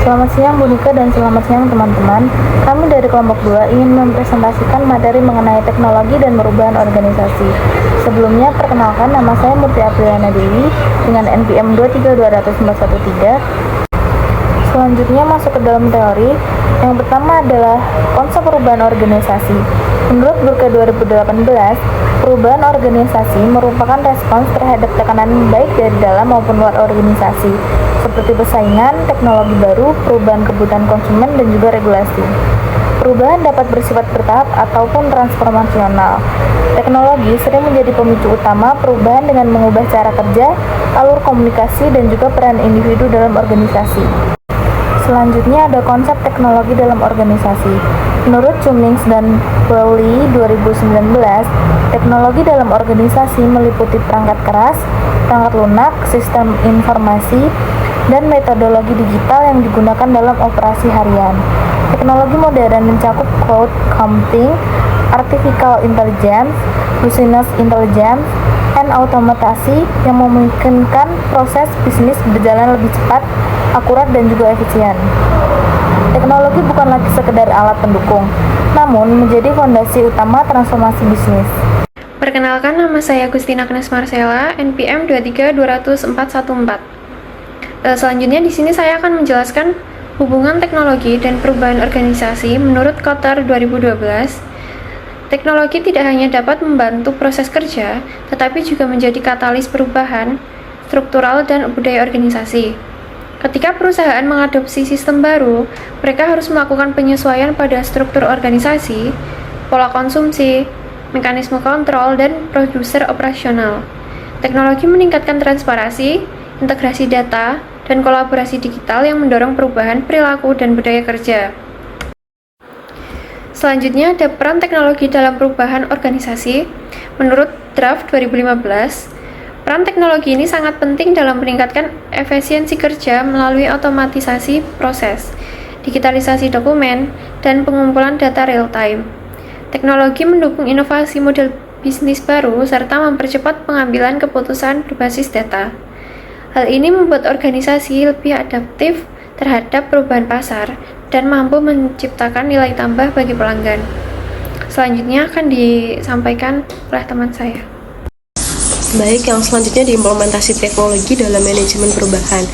Selamat siang Bu Nika dan selamat siang teman-teman. Kami dari kelompok 2 ingin mempresentasikan materi mengenai teknologi dan perubahan organisasi. Sebelumnya, perkenalkan nama saya Murti Apriliana Dewi dengan NPM 2320413. Selanjutnya masuk ke dalam teori. Yang pertama adalah konsep perubahan organisasi. Menurut Burke 2018, perubahan organisasi merupakan respons terhadap tekanan baik dari dalam maupun luar organisasi, seperti persaingan, teknologi baru, perubahan kebutuhan konsumen, dan juga regulasi. Perubahan dapat bersifat bertahap ataupun transformasional. Teknologi sering menjadi pemicu utama perubahan dengan mengubah cara kerja, alur komunikasi, dan juga peran individu dalam organisasi. Selanjutnya ada konsep teknologi dalam organisasi. Menurut Cummings dan Crowley 2019, teknologi dalam organisasi meliputi perangkat keras, perangkat lunak, sistem informasi, dan metodologi digital yang digunakan dalam operasi harian. Teknologi modern mencakup cloud computing, artificial intelligence, business intelligence, dan otomatisasi yang memungkinkan proses bisnis berjalan lebih cepat, akurat, dan juga efisien. Teknologi bukan lagi sekedar alat pendukung, namun menjadi fondasi utama transformasi bisnis. Perkenalkan, nama saya Agustina Agnes Marcella, NPM 2320414. Selanjutnya di sini saya akan menjelaskan hubungan teknologi dan perubahan organisasi menurut Kotter 2012. Teknologi tidak hanya dapat membantu proses kerja, tetapi juga menjadi katalis perubahan struktural dan budaya organisasi. Ketika perusahaan mengadopsi sistem baru, mereka harus melakukan penyesuaian pada struktur organisasi, pola konsumsi, mekanisme kontrol, dan produser operasional. Teknologi meningkatkan transparansi, integrasi data, dan kolaborasi digital yang mendorong perubahan perilaku dan budaya kerja. Selanjutnya ada peran teknologi dalam perubahan organisasi. Menurut Draft 2015, peran teknologi ini sangat penting dalam meningkatkan efisiensi kerja melalui otomatisasi proses, digitalisasi dokumen, dan pengumpulan data real-time. Teknologi mendukung inovasi model bisnis baru serta mempercepat pengambilan keputusan berbasis data. Hal ini membuat organisasi lebih adaptif terhadap perubahan pasar dan mampu menciptakan nilai tambah bagi pelanggan. Selanjutnya akan disampaikan oleh teman saya. Baik, yang selanjutnya diimplementasi teknologi dalam manajemen perubahan.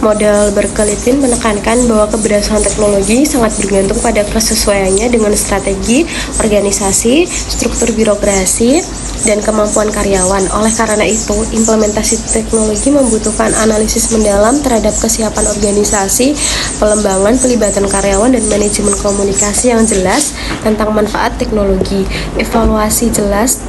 Model Berkeley-Tin menekankan bahwa keberhasilan teknologi sangat bergantung pada kesesuaiannya dengan strategi, organisasi, struktur birokrasi, dan kemampuan karyawan. Oleh karena itu, implementasi teknologi membutuhkan analisis mendalam terhadap kesiapan organisasi, pengembangan pelibatan karyawan, dan manajemen komunikasi yang jelas tentang manfaat teknologi. Evaluasi jelas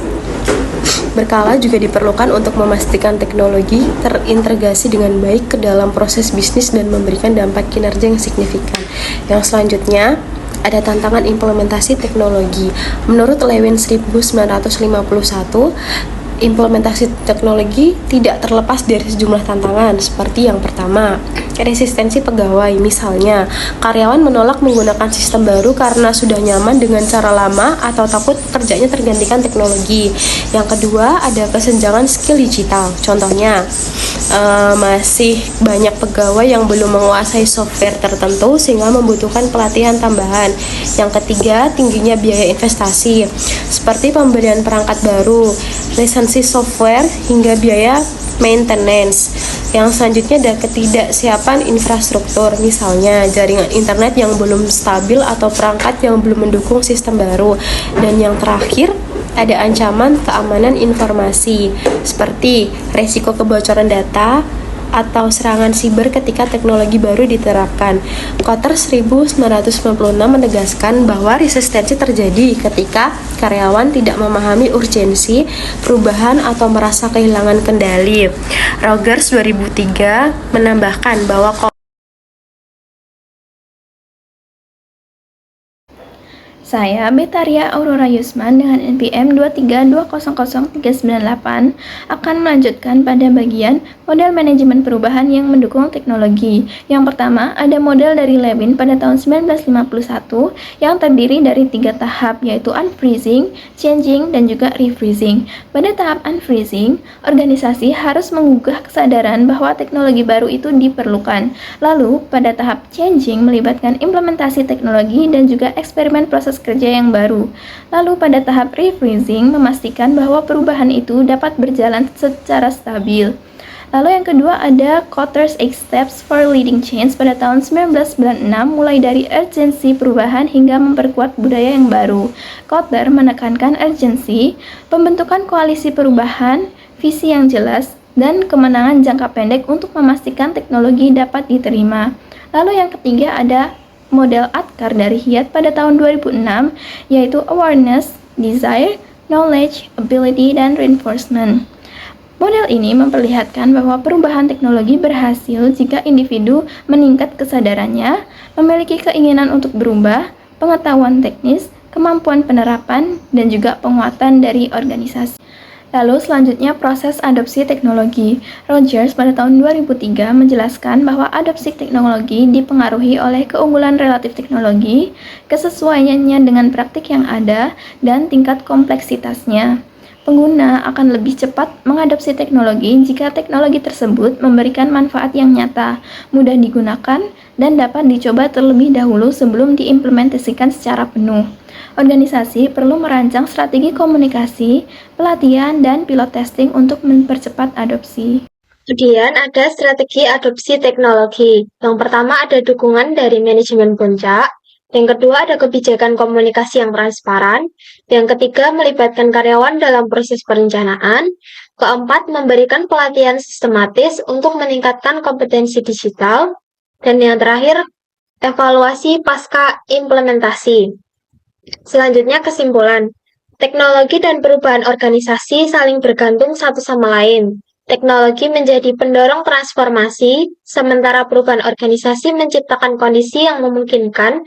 berkala juga diperlukan untuk memastikan teknologi terintegrasi dengan baik ke dalam proses bisnis dan memberikan dampak kinerja yang signifikan. Yang selanjutnya ada tantangan implementasi teknologi. Menurut Lewin 1951, implementasi teknologi tidak terlepas dari sejumlah tantangan, seperti yang pertama, resistensi pegawai. Misalnya, karyawan menolak menggunakan sistem baru karena sudah nyaman dengan cara lama atau takut kerjanya tergantikan teknologi. Yang kedua, ada kesenjangan skill digital. Contohnya, masih banyak pegawai yang belum menguasai software tertentu sehingga membutuhkan pelatihan tambahan. Yang ketiga, tingginya biaya investasi, seperti pembelian perangkat baru, lisensi software, hingga biaya maintenance. Yang selanjutnya ada ketidaksiapan infrastruktur, misalnya jaringan internet yang belum stabil atau perangkat yang belum mendukung sistem baru. Dan yang terakhir, ada ancaman keamanan informasi, seperti resiko kebocoran data atau serangan siber ketika teknologi baru diterapkan. Kotter 1996 menegaskan bahwa resistensi terjadi ketika karyawan tidak memahami urgensi perubahan atau merasa kehilangan kendali. Rogers 2003 menambahkan bahwa Saya, Betaria Aurora Yusman dengan NPM 232000398 akan melanjutkan pada bagian model manajemen perubahan yang mendukung teknologi. Yang pertama, ada model dari Lewin pada tahun 1951 yang terdiri dari 3 tahap, yaitu unfreezing, changing, dan juga refreezing. Pada tahap unfreezing, organisasi harus menggugah kesadaran bahwa teknologi baru itu diperlukan. Lalu, pada tahap changing melibatkan implementasi teknologi dan juga eksperimen proses kerja yang baru. Lalu pada tahap refreezing memastikan bahwa perubahan itu dapat berjalan secara stabil. Lalu yang kedua ada Kotter's 8 Steps for Leading Change pada tahun 1996, mulai dari urgensi perubahan hingga memperkuat budaya yang baru. Kotter menekankan urgensi, pembentukan koalisi perubahan, visi yang jelas, dan kemenangan jangka pendek untuk memastikan teknologi dapat diterima. Lalu yang ketiga ada model ADKAR dari Hyatt pada tahun 2006, yaitu Awareness, Desire, Knowledge, Ability, dan Reinforcement. Model ini memperlihatkan bahwa perubahan teknologi berhasil jika individu meningkat kesadarannya, memiliki keinginan untuk berubah, pengetahuan teknis, kemampuan penerapan, dan juga penguatan dari organisasi. Lalu selanjutnya proses adopsi teknologi. Rogers pada tahun 2003 menjelaskan bahwa adopsi teknologi dipengaruhi oleh keunggulan relatif teknologi, kesesuaiannya dengan praktik yang ada, dan tingkat kompleksitasnya. Pengguna akan lebih cepat mengadopsi teknologi jika teknologi tersebut memberikan manfaat yang nyata, mudah digunakan, dan dapat dicoba terlebih dahulu sebelum diimplementasikan secara penuh. Organisasi perlu merancang strategi komunikasi, pelatihan, dan pilot testing untuk mempercepat adopsi. Kemudian ada strategi adopsi teknologi. Yang pertama ada dukungan dari manajemen puncak. Yang kedua ada kebijakan komunikasi yang transparan. Yang ketiga melibatkan karyawan dalam proses perencanaan. Keempat memberikan pelatihan sistematis untuk meningkatkan kompetensi digital. Dan yang terakhir evaluasi pasca implementasi. Selanjutnya kesimpulan. Teknologi dan perubahan organisasi saling bergantung satu sama lain. Teknologi menjadi pendorong transformasi, sementara perubahan organisasi menciptakan kondisi yang memungkinkan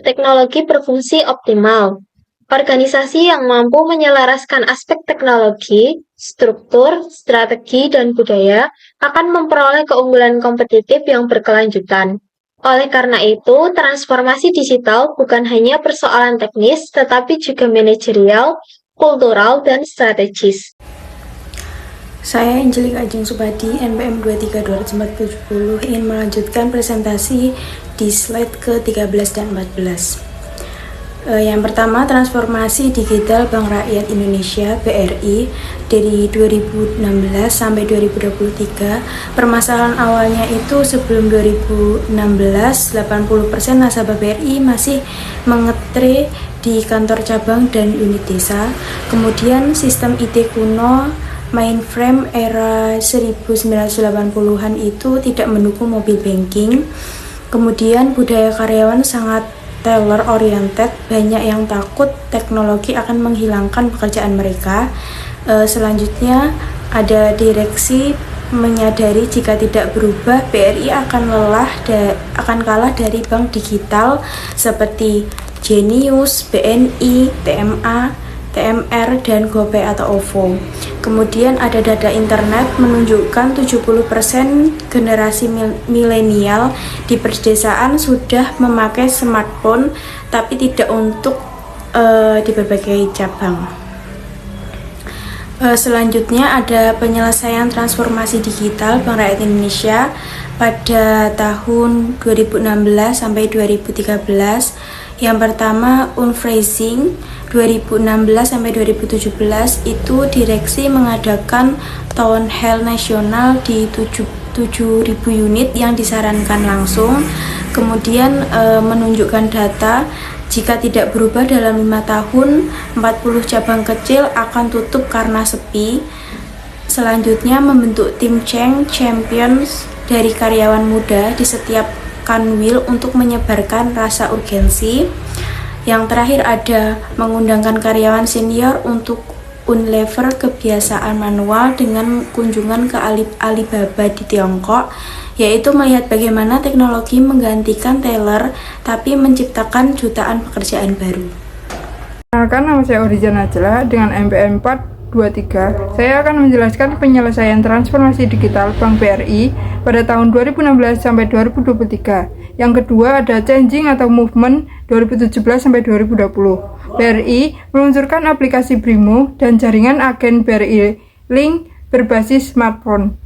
teknologi berfungsi optimal. Organisasi yang mampu menyelaraskan aspek teknologi, struktur, strategi, dan budaya akan memperoleh keunggulan kompetitif yang berkelanjutan. Oleh karena itu, transformasi digital bukan hanya persoalan teknis, tetapi juga manajerial, kultural, dan strategis. Saya Angelik Ajeng Supadi, NPM 23240, ingin melanjutkan presentasi di slide ke-13 dan 14. Yang pertama, transformasi digital Bank Rakyat Indonesia (BRI) dari 2016 sampai 2023. Permasalahan awalnya itu sebelum 2016, 80% nasabah BRI masih mengetre di kantor cabang dan unit desa. Kemudian sistem IT kuno mainframe era 1980-an itu tidak mendukung mobile banking. Kemudian budaya karyawan sangat teller oriented, banyak yang takut teknologi akan menghilangkan pekerjaan mereka. Selanjutnya ada direksi menyadari jika tidak berubah BRI akan kalah dari bank digital seperti Genius, BNI, TMA, TMR, dan GoPay atau OVO. Kemudian ada data internet menunjukkan 70% generasi milenial di pedesaan sudah memakai smartphone, tapi tidak untuk di berbagai cabang. Selanjutnya ada penyelesaian transformasi digital Bank Rakyat Indonesia pada tahun 2016 sampai 2013. Yang pertama, unfreezing 2016 sampai 2017 itu direksi mengadakan town hall nasional di 7.000 unit yang disarankan langsung. Kemudian menunjukkan data jika tidak berubah dalam 5 tahun, 40 cabang kecil akan tutup karena sepi. Selanjutnya membentuk tim champions dari karyawan muda di setiap kanwil untuk menyebarkan rasa urgensi. Yang terakhir ada mengundangkan karyawan senior untuk unlever kebiasaan manual dengan kunjungan ke Alibaba di Tiongkok. yaitu melihat bagaimana teknologi menggantikan teller tapi menciptakan jutaan pekerjaan baru. Perkenalkan, nama saya Oriza Najla dengan NPM 423. Saya akan menjelaskan penyelesaian transformasi digital Bank BRI pada tahun 2016 sampai 2023. Yang kedua ada changing atau movement 2017 sampai 2020. BRI meluncurkan aplikasi Brimo dan jaringan agen BRI Link berbasis smartphone.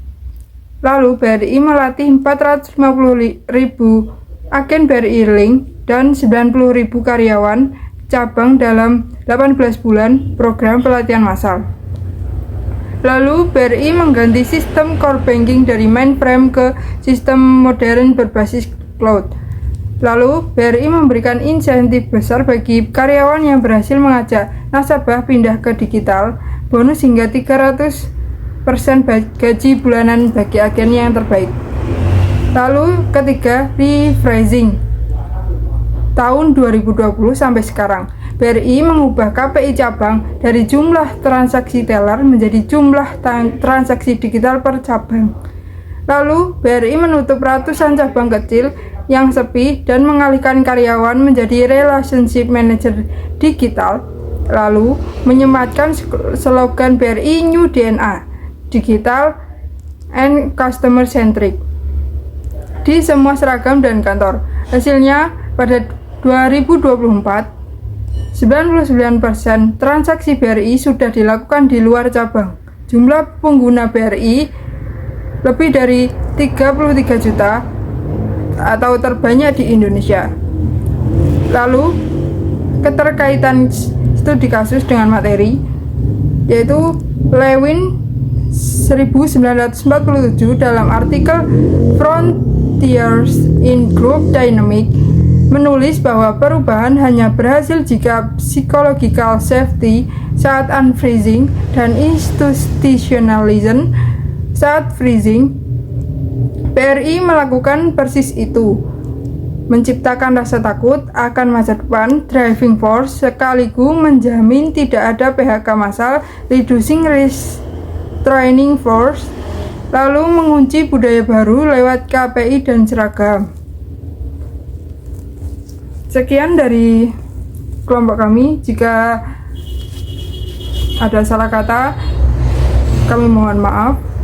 Lalu BRI melatih 450.000 agen BRI Link dan 90.000 karyawan cabang dalam 18 bulan program pelatihan massal. Lalu BRI mengganti sistem core banking dari mainframe ke sistem modern berbasis cloud. Lalu BRI memberikan insentif besar bagi karyawan yang berhasil mengajak nasabah pindah ke digital, bonus hingga 300% gaji bulanan bagi agen yang terbaik. Lalu ketiga, rephrasing. Tahun 2020 sampai sekarang, BRI mengubah KPI cabang dari jumlah transaksi teller menjadi jumlah transaksi digital per cabang. Lalu BRI menutup ratusan cabang kecil yang sepi dan mengalihkan karyawan menjadi relationship manager digital. Lalu menyematkan slogan BRI New DNA, Digital and Customer Centric, di semua seragam dan kantor. Hasilnya pada 2024, 99% transaksi BRI sudah dilakukan di luar cabang. Jumlah pengguna BRI lebih dari 33 juta atau terbanyak di Indonesia. Lalu, keterkaitan studi kasus dengan materi, yaitu Lewin 1947 dalam artikel Frontiers in Group Dynamics menulis bahwa perubahan hanya berhasil jika psychological safety saat unfreezing dan institutionalism saat freezing. BRI melakukan persis itu, menciptakan rasa takut akan masa depan, driving force, sekaligus menjamin tidak ada PHK massal, reducing risk, training force, lalu mengunci budaya baru lewat KPI dan seragam. Sekian dari kelompok kami. Jika ada salah kata, kami mohon maaf.